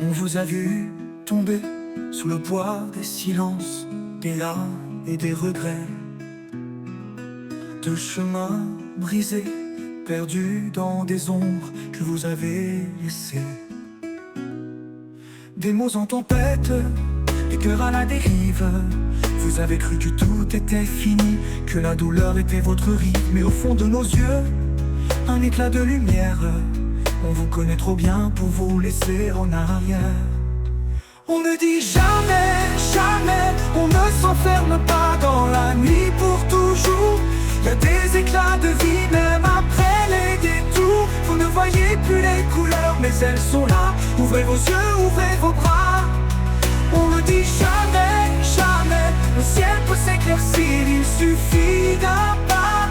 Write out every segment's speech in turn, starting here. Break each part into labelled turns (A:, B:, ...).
A: On vous a vu tomber sous le poids des silences, des larmes et des regrets, de chemins brisés, perdus dans des ombres que vous avez laissées. Des mots en tempête, des cœurs à la dérive. Vous avez cru que tout était fini, que la douleur était votre rythme. Mais au fond de nos yeux, un éclat de lumière. On vous connaît trop bien pour vous laisser en arrière. On ne dit jamais, jamais, on ne s'enferme pas dans la nuit pour toujours. Il y a des éclats de vie même après les détours. Vous ne voyez plus les couleurs mais elles sont là. Ouvrez vos yeux, ouvrez vos bras. On ne dit jamais, jamais, le ciel peut s'éclaircir, il suffit d'un pas.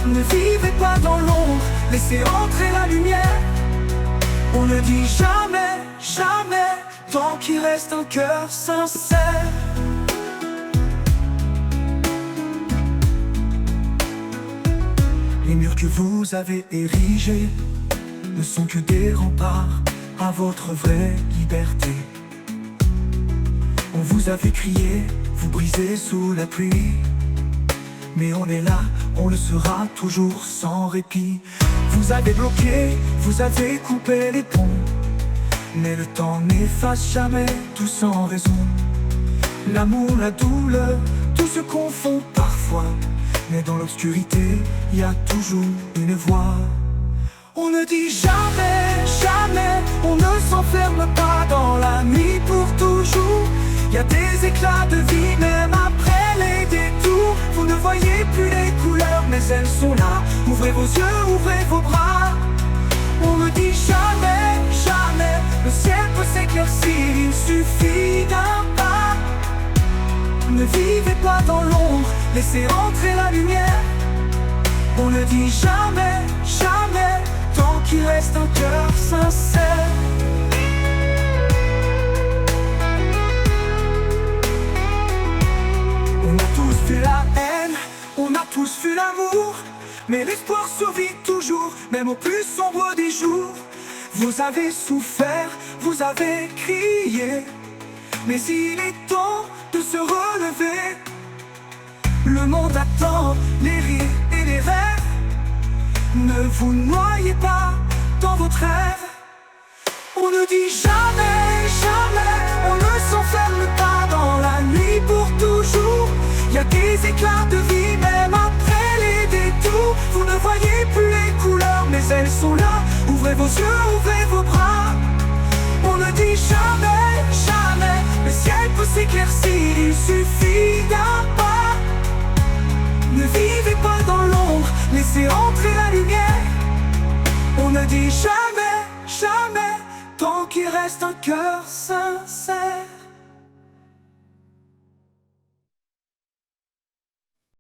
A: Ne vivez pas dans l'ombre, laissez entrer la lumière. On ne dit jamais, jamais, tant qu'il reste un cœur sincère. Les murs que vous avez érigés ne sont que des remparts à votre vraie liberté. On vous a fait crier, vous brisez sous la pluie. Mais on est là, on le sera toujours sans répit. Vous avez bloqué, vous avez coupé les ponts. Mais le temps n'efface jamais tout sans raison. L'amour, la douleur, tout se confond parfois. Mais dans l'obscurité, il y a toujours une voix. On ne dit jamais, jamais, on ne s'enferme pas dans la nuit pour toujours. Il y a des éclats de vie même après les détours. Vous ne voyez plus les couleurs mais elles sont là. Ouvrez vos yeux, ouvrez vos bras. On ne dit jamais, jamais, le ciel peut s'éclaircir, il suffit d'un pas. Ne vivez pas dans l'ombre, laissez entrer la lumière. On ne dit jamais, jamais, tant qu'il reste un cœur sincère. On a tous vu la haine, on a tous vu l'amour. Mais l'espoir survit toujours, même au plus sombre des jours. Vous avez souffert, vous avez crié, mais il est temps de se relever. Le monde attend les rires et les rêves. Ne vous noyez pas dans votre rêve. On ne dit jamais, jamais, on ne s'enferme pas dans la nuit pour toujours. Il y a des éclats de vie même après les détours. Vous ne voyez plus les couleurs mais elles sont là. Ouvrez vos yeux, ouvrez vos bras. On ne dit jamais, jamais, le ciel peut s'éclaircir, il suffit d'un pas. Ne vivez pas dans l'ombre, laissez entrer la lumière. On ne dit jamais, jamais, tant qu'il reste un cœur sincère.